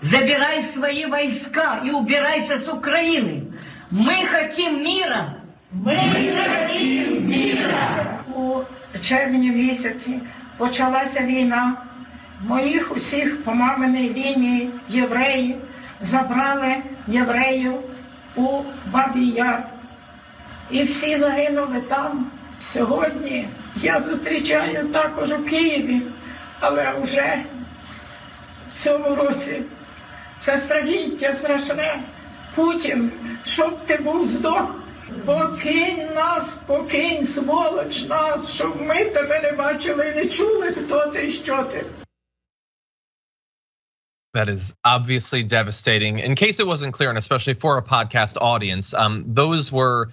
Забирай свои войска и убирайся с Украины. Мы хотим мира. Ми хотімо міра. У червні місяці почалася війна. Моїх усіх по маминій лінії євреїв забрали євреїв у Babyn Yar. І всі загинули там. Сьогодні я зустрічаю також у Києві, але вже в цьому році це страхіття страшне. Путін, щоб ти був здох, покинь нас, покинь, сволоч нас, щоб ми тебе не бачили і не чули, хто ти і що ти. That is obviously devastating. In case it wasn't clear, and especially for a podcast audience, those were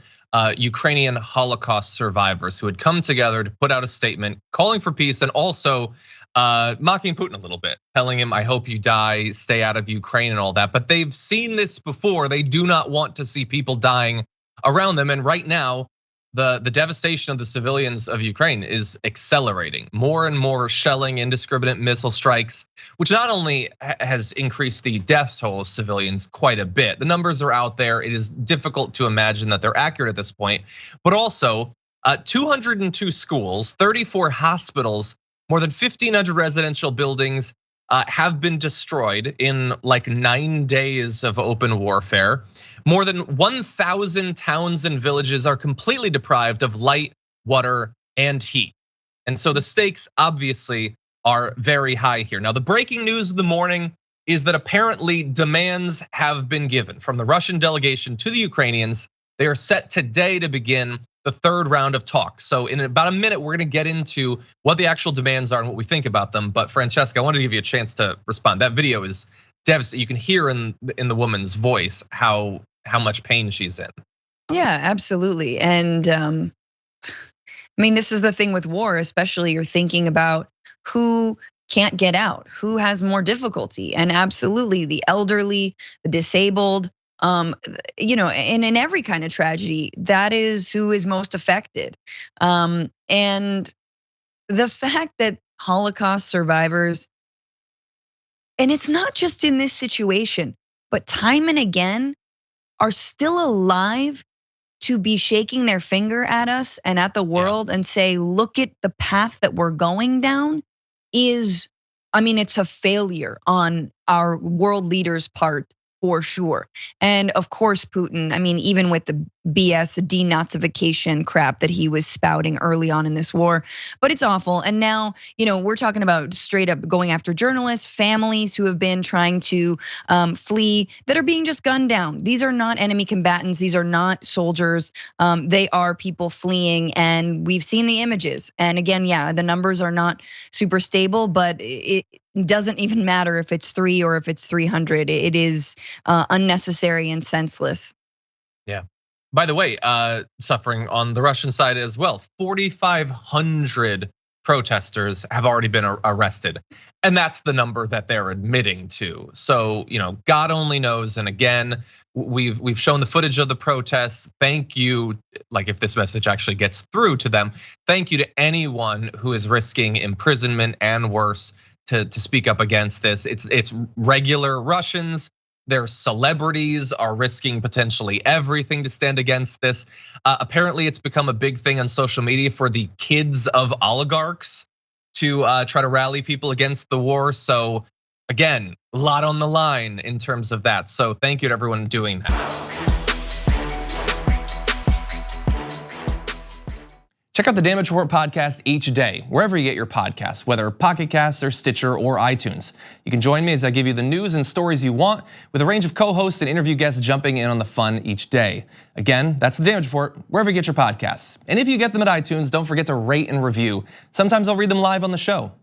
Ukrainian Holocaust survivors who had come together to put out a statement calling for peace and also mocking Putin a little bit, telling him, I hope you die, stay out of Ukraine and all that. But they've seen this before. They do not want to see people dying around them. And right now, the devastation of the civilians of Ukraine is accelerating. More and more shelling, indiscriminate missile strikes, which not only has increased the death toll of civilians quite a bit. The numbers are out there. It is difficult to imagine that they're accurate at this point, but also 202 schools, 34 hospitals, more than 1,500 residential buildings have been destroyed in like 9 days of open warfare. More than 1,000 towns and villages are completely deprived of light, water, and heat. And so the stakes obviously are very high here. Now, the breaking news of the morning is that apparently demands have been given from the Russian delegation to the Ukrainians. They are set today to begin the third round of talks. So in about a minute, we're gonna get into what the actual demands are and what we think about them. But Francesca, I wanted to give you a chance to respond. That video is devastating. You can hear in the woman's voice how much pain she's in. Yeah, absolutely. And I mean, this is the thing with war, especially you're thinking about who can't get out, who has more difficulty. And absolutely the elderly, the disabled, and in every kind of tragedy, that is who is most affected. And the fact that Holocaust survivors, and it's not just in this situation, but time and again, are still alive to be shaking their finger at us and at the world and say, look at the path that we're going down it's a failure on our world leaders' part for sure. And of course, Putin, even with the BS denazification crap that he was spouting early on in this war, but it's awful. And now, we're talking about straight up going after journalists, families who have been trying to flee that are being just gunned down. These are not enemy combatants. These are not soldiers. They are people fleeing, and we've seen the images. And again, the numbers are not super stable, but it doesn't even matter if it's 3 or if it's 300. It is unnecessary and senseless. Yeah. By the way, suffering on the Russian side as well. 4,500 protesters have already been arrested. And that's the number that they're admitting to. So, God only knows. And again, we've shown the footage of the protests. Thank you, like if this message actually gets through to them, thank you to anyone who is risking imprisonment and worse to speak up against this. It's regular Russians. Their celebrities are risking potentially everything to stand against this. Apparently, it's become a big thing on social media for the kids of oligarchs to try to rally people against the war. So again, a lot on the line in terms of that. So thank you to everyone doing that. Check out the Damage Report podcast each day, wherever you get your podcasts, whether Pocket Casts or Stitcher or iTunes. You can join me as I give you the news and stories you want, with a range of co-hosts and interview guests jumping in on the fun each day. Again, that's the Damage Report, wherever you get your podcasts. And if you get them at iTunes, don't forget to rate and review. Sometimes I'll read them live on the show.